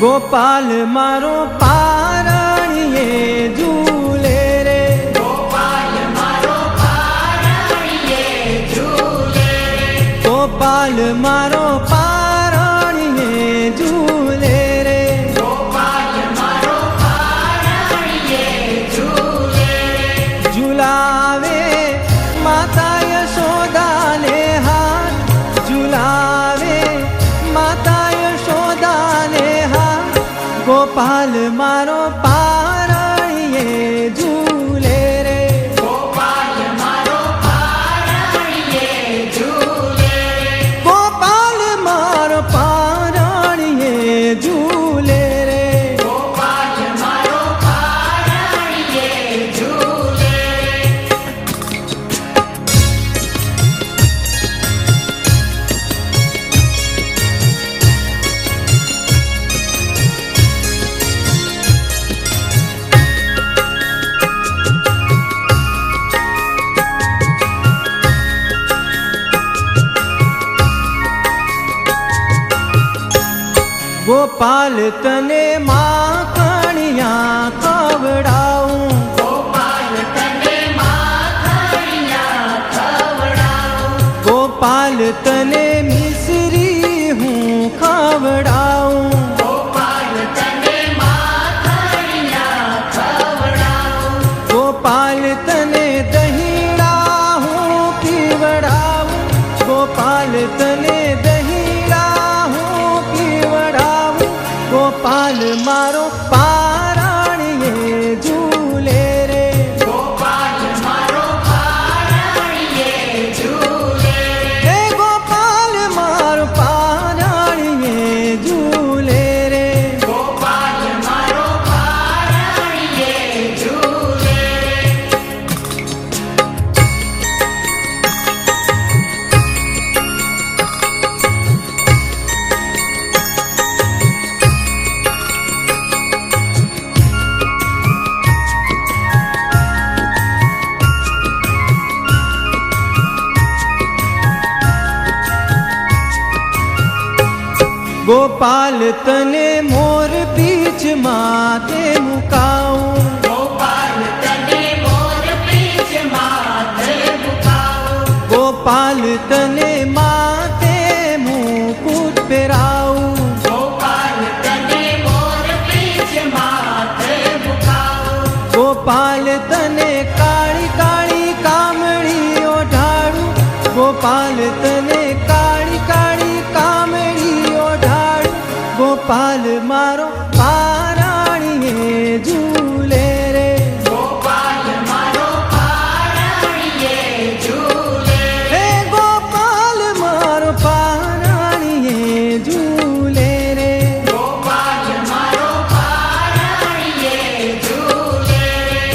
ગોપાલ મારો પારણીએ ઝૂલે રે, ગોપાલ મારો પારણીએ ઝૂલે રે, ગોપાલ મારો પારણીએ ઝૂલે રે, ગોપાલ મારો પારણીએ ઝૂલે રે, ઝુલાવે માતા યશોદાને હાથ, ઝુલાવે માતા યશોદાને હાથ, ગોપાલ મારો પારણીએ ઝૂલે રે, ગોપાલ મારો પારણીએ ઝૂલે રે, ગોપાલ મારો પારણીએ ઝૂલે રે, ગોપાલ મારો પારણીએ ઝૂલે રે. ગોપાલ તને માખણિયા ખવડાવું, ગોપાલ તને માખણિયા ખવડાવું, ગોપાલ તને મિશ્રી હું ખવડાવું, ગોપાલ તને માખણિયા ખવડાવું, ગોપાલ તને દહીંડા હું પીવડાવું, ગોપાલ તને દહીંડા હું પીવડાવું, ગોપાલ મારો પારણીએ ઝૂલે રે, ગોપાલ મારો પારણીએ ઝૂલે રે, હે ગોપાલ મારો પારણીએ ઝૂલે રે, ગોપાલ મારો પારણીએ ઝૂલે રે. ગોપાલ તને મોર પીછ માથે મુકાવું, ગોપાલ તને મોર પીછ માથે મુકાવું, ગોપાલ તને માથે મુકુટ પહેરાવું, ગોપાલ તને મોર પીછ માથે મુકાવું, ગોપાલ તને કાળી કાળી કામળી ઓઢાડું, ગોપાલ તને કાળી કાળી કામળી ઓઢાડું, ગોપાલ મારો પારણીએ ઝૂલે રે, ગોપાલ મારો પારણીએ ઝૂલે રે, હે ગોપાલ મારો પારણીએ ઝૂલે રે, ગોપાલ મારો પારણીએ ઝૂલે રે.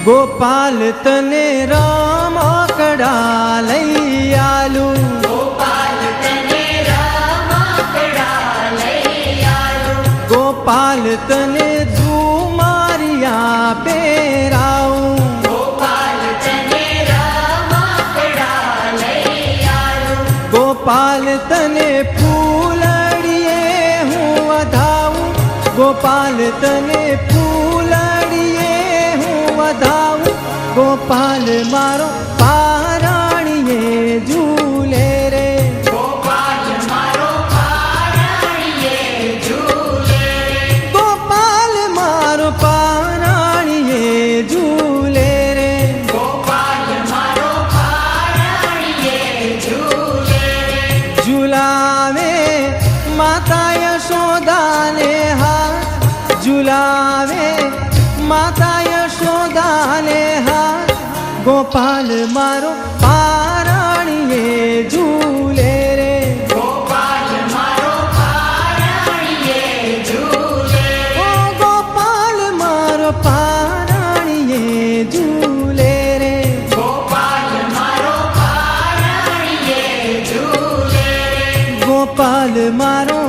ગોપાલ તને રમકડા લઈ આલું, ગોપાલ તને રમકડા લઈ આલું, ગોપાલ તને ઝુમારિયા પહેરાવું, ગોપાલ તને રમકડા લઈ આલું, ગોપાલ તને ફૂલડીએ હું વધાવું, ગોપાલ તને ફૂલડીએ હું વધાવું, ગોપાલ મારો પારણીએ ઝૂલે રે, ગોપાલ મારો પારણીએ ઝૂલે રે, ગોપાલ મારો પારણીએ ઝૂલે રે, ગોપાલ મારો પારણીએ ઝૂલે રે, ઝુલાવે માતા યશોદાને હાથ, ઝુલાવે માતા યશોદાને હાથ, ગોપાલ મારો પારણીએ ઝૂલે રે, ગોપાલ મારો પારણીએ ઝૂલે રે, ઓ ગોપાલ મારો પારણીએ ઝૂલે રે, ગોપાલ મારો ગોપાલ મારો